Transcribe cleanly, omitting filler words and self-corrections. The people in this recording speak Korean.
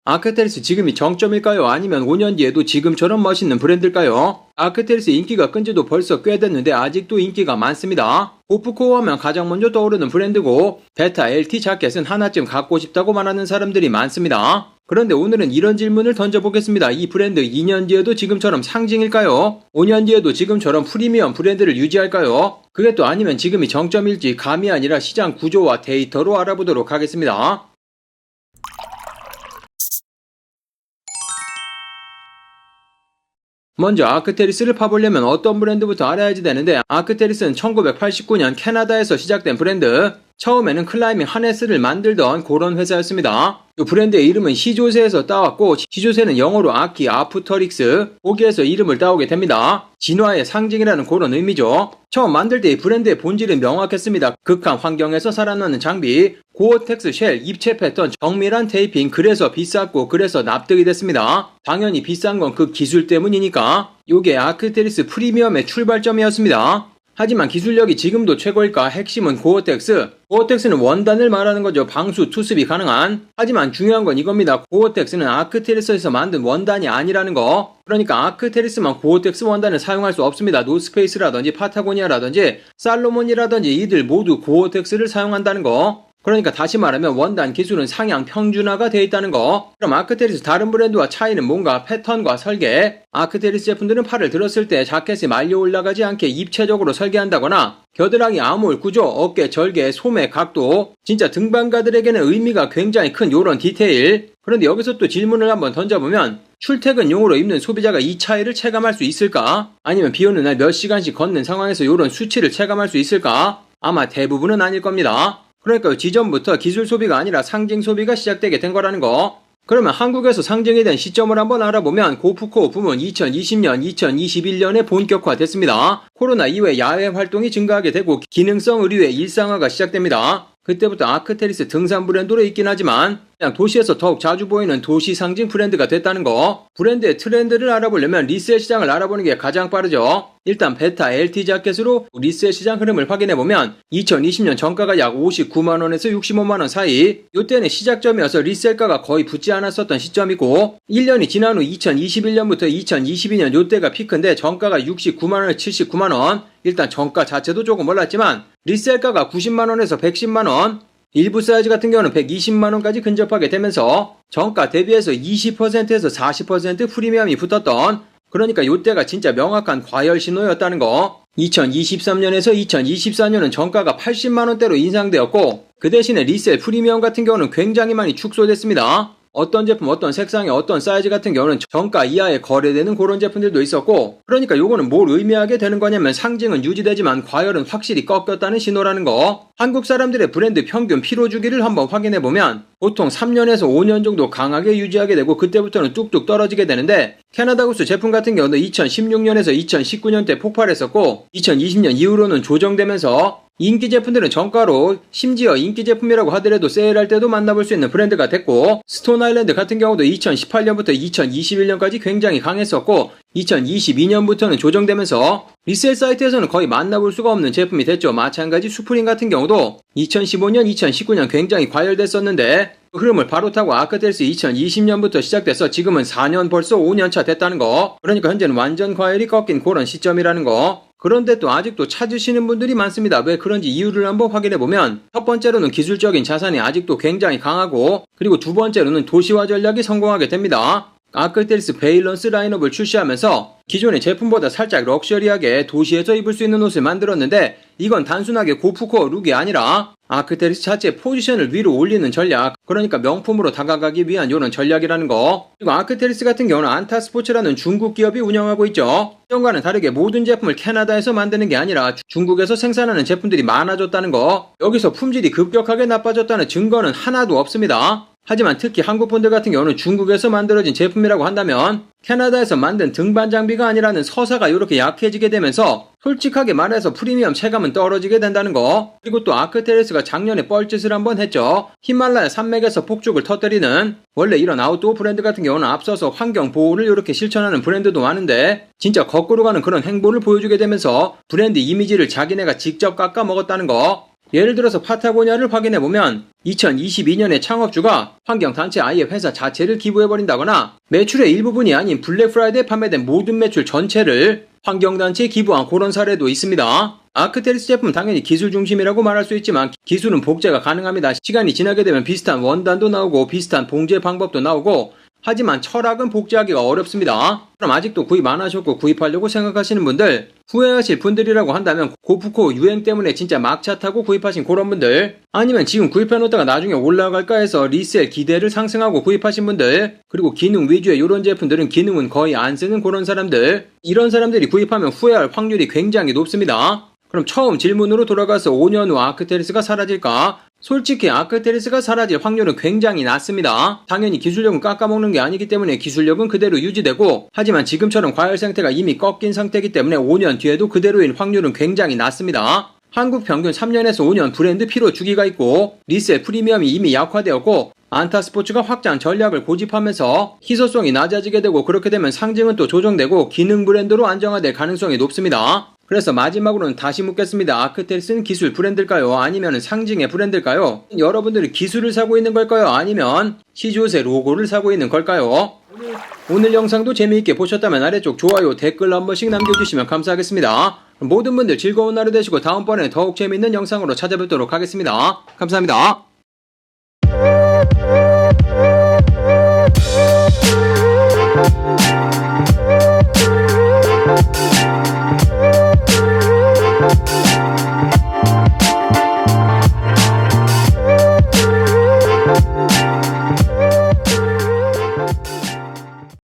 아크테리스 지금이 정점일까요? 아니면 5년 뒤에도 지금처럼 멋있는 브랜드일까요? 아크테리스 인기가 끈 지도 벌써 꽤 됐는데 아직도 인기가 많습니다. 고프코어 하면 가장 먼저 떠오르는 브랜드고 베타 LT 자켓은 하나쯤 갖고 싶다고 말하는 사람들이 많습니다. 그런데 오늘은 이런 질문을 던져보겠습니다. 이 브랜드 2년 뒤에도 지금처럼 상징일까요? 5년 뒤에도 지금처럼 프리미엄 브랜드를 유지할까요? 그게 또 아니면 지금이 정점일지 감이 아니라 시장 구조와 데이터로 알아보도록 하겠습니다. 먼저 아크테리스를 파보려면 어떤 브랜드부터 알아야지 되는데 아크테리스는 1989년 캐나다에서 시작된 브랜드. 처음에는 클라이밍 하네스를 만들던 그런 회사였습니다. 이 브랜드의 이름은 시조새에서 따왔고 시조새는 영어로 아키, 아프터릭스, 거기에서 이름을 따오게 됩니다. 진화의 상징이라는 그런 의미죠. 처음 만들 때 이 브랜드의 본질은 명확했습니다. 극한 환경에서 살아남는 장비, 고어텍스 쉘, 입체 패턴, 정밀한 테이핑, 그래서 비쌌고 그래서 납득이 됐습니다. 당연히 비싼 건 그 기술 때문이니까. 요게 아크테리스 프리미엄의 출발점이었습니다. 하지만 기술력이 지금도 최고일까? 핵심은 고어텍스. 고어텍스는 원단을 말하는 거죠. 방수, 투습이 가능한. 하지만 중요한 건 이겁니다. 고어텍스는 아크테리스에서 만든 원단이 아니라는 거. 그러니까 아크테리스만 고어텍스 원단을 사용할 수 없습니다. 노스페이스라든지 파타고니아라든지 살로몬이라든지 이들 모두 고어텍스를 사용한다는 거. 그러니까 다시 말하면 원단 기술은 상향 평준화가 되어 있다는 거. 그럼 아크테리스 다른 브랜드와 차이는 뭔가? 패턴과 설계. 아크테리스 제품들은 팔을 들었을 때 자켓이 말려 올라가지 않게 입체적으로 설계한다거나 겨드랑이 아몰 구조, 어깨 절개, 소매 각도, 진짜 등반가들에게는 의미가 굉장히 큰 요런 디테일. 그런데 여기서 또 질문을 한번 던져보면 출퇴근용으로 입는 소비자가 이 차이를 체감할 수 있을까? 아니면 비 오는 날 몇 시간씩 걷는 상황에서 요런 수치를 체감할 수 있을까? 아마 대부분은 아닐 겁니다. 그러니까 지점부터 기술 소비가 아니라 상징 소비가 시작되게 된 거라는 거. 그러면 한국에서 상징이 된 시점을 한번 알아보면 고프코어 부문 2020년, 2021년에 본격화됐습니다. 코로나 이후에 야외 활동이 증가하게 되고 기능성 의류의 일상화가 시작됩니다. 그때부터 아크테리스 등산 브랜드로 있긴 하지만 그냥 도시에서 더욱 자주 보이는 도시 상징 브랜드가 됐다는 거. 브랜드의 트렌드를 알아보려면 리셀 시장을 알아보는 게 가장 빠르죠. 일단 베타 LT 자켓으로 리셀 시장 흐름을 확인해보면 2020년 정가가 약 59만원에서 65만원 사이. 이때는 시작점이어서 리셀가가 거의 붙지 않았었던 시점이고 1년이 지난 후 2021년부터 2022년 이때가 피크인데 정가가 69만원에서 79만원. 일단 정가 자체도 조금 올랐지만 리셀가가 90만원에서 110만원, 일부 사이즈 같은 경우는 120만원까지 근접하게 되면서 정가 대비해서 20%에서 40% 프리미엄이 붙었던, 그러니까 이때가 진짜 명확한 과열 신호였다는 거. 2023년에서 2024년은 정가가 80만원대로 인상되었고 그 대신에 리셀 프리미엄 같은 경우는 굉장히 많이 축소됐습니다. 어떤 제품, 어떤 색상의 어떤 사이즈 같은 경우는 정가 이하에 거래되는 그런 제품들도 있었고, 그러니까 요거는 뭘 의미하게 되는 거냐면 상징은 유지되지만 과열은 확실히 꺾였다는 신호라는 거. 한국 사람들의 브랜드 평균 피로 주기를 한번 확인해보면 보통 3년에서 5년 정도 강하게 유지하게 되고 그때부터는 뚝뚝 떨어지게 되는데 캐나다 구스 제품 같은 경우는 2016년에서 2019년 때 폭발했었고 2020년 이후로는 조정되면서 인기 제품들은 정가로, 심지어 인기 제품이라고 하더라도 세일할 때도 만나볼 수 있는 브랜드가 됐고, 스톤 아일랜드 같은 경우도 2018년부터 2021년까지 굉장히 강했었고 2022년부터는 조정되면서 리셀 사이트에서는 거의 만나볼 수가 없는 제품이 됐죠. 마찬가지 수프림 같은 경우도 2015년, 2019년 굉장히 과열됐었는데 그 흐름을 바로 타고 아크테리스 2020년부터 시작돼서 지금은 4년 벌써 5년차 됐다는 거. 그러니까 현재는 완전 과열이 꺾인 그런 시점이라는 거. 그런데 또 아직도 찾으시는 분들이 많습니다. 왜 그런지 이유를 한번 확인해보면 첫 번째로는 기술적인 자산이 아직도 굉장히 강하고, 그리고 두 번째로는 도시화 전략이 성공하게 됩니다. 아크테리스 베일런스 라인업을 출시하면서 기존의 제품보다 살짝 럭셔리하게 도시에서 입을 수 있는 옷을 만들었는데 이건 단순하게 고프코어 룩이 아니라 아크테리스 자체 포지션을 위로 올리는 전략, 그러니까 명품으로 다가가기 위한 이런 전략이라는 거. 그리고 아크테리스 같은 경우는 안타스포츠라는 중국 기업이 운영하고 있죠. 이전과는 다르게 모든 제품을 캐나다에서 만드는 게 아니라 중국에서 생산하는 제품들이 많아졌다는 거. 여기서 품질이 급격하게 나빠졌다는 증거는 하나도 없습니다. 하지만 특히 한국분들 같은 경우는 중국에서 만들어진 제품이라고 한다면 캐나다에서 만든 등반 장비가 아니라는 서사가 이렇게 약해지게 되면서 솔직하게 말해서 프리미엄 체감은 떨어지게 된다는 거. 그리고 또 아크테리스가 작년에 뻘짓을 한번 했죠. 히말라야 산맥에서 폭죽을 터뜨리는, 원래 이런 아웃도어 브랜드 같은 경우는 앞서서 환경 보호를 이렇게 실천하는 브랜드도 많은데 진짜 거꾸로 가는 그런 행보를 보여주게 되면서 브랜드 이미지를 자기네가 직접 깎아 먹었다는 거. 예를 들어서 파타고니아를 확인해보면 2022년에 창업주가 환경단체 아예 회사 자체를 기부해버린다거나 매출의 일부분이 아닌 블랙프라이드에 판매된 모든 매출 전체를 환경단체에 기부한 그런 사례도 있습니다. 아크테리스 제품 당연히 기술 중심이라고 말할 수 있지만 기술은 복제가 가능합니다. 시간이 지나게 되면 비슷한 원단도 나오고 비슷한 봉제 방법도 나오고 하지만 철학은 복제하기가 어렵습니다. 그럼 아직도 구입 안 하셨고 구입하려고 생각하시는 분들, 후회하실 분들이라고 한다면 고프코 유행 때문에 진짜 막차 타고 구입하신 그런 분들, 아니면 지금 구입해놓다가 나중에 올라갈까 해서 리셀 기대를 상승하고 구입하신 분들, 그리고 기능 위주의 이런 제품들은 기능은 거의 안 쓰는 그런 사람들, 이런 사람들이 구입하면 후회할 확률이 굉장히 높습니다. 그럼 처음 질문으로 돌아가서 5년 후 아크테리스가 사라질까? 솔직히 아크테리스가 사라질 확률은 굉장히 낮습니다. 당연히 기술력은 깎아먹는 게 아니기 때문에 기술력은 그대로 유지되고, 하지만 지금처럼 과열 상태가 이미 꺾인 상태이기 때문에 5년 뒤에도 그대로일 확률은 굉장히 낮습니다. 한국 평균 3년에서 5년 브랜드 피로 주기가 있고, 리셀 프리미엄이 이미 약화되었고, 안타스포츠가 확장 전략을 고집하면서 희소성이 낮아지게 되고, 그렇게 되면 상징은 또 조정되고 기능 브랜드로 안정화될 가능성이 높습니다. 그래서 마지막으로는 다시 묻겠습니다. 아크테리스는 기술 브랜드일까요? 아니면 상징의 브랜드일까요? 여러분들이 기술을 사고 있는 걸까요? 아니면 시조새 로고를 사고 있는 걸까요? 오늘 영상도 재미있게 보셨다면 아래쪽 좋아요, 댓글 한 번씩 남겨주시면 감사하겠습니다. 모든 분들 즐거운 하루 되시고 다음번에 더욱 재미있는 영상으로 찾아뵙도록 하겠습니다. 감사합니다.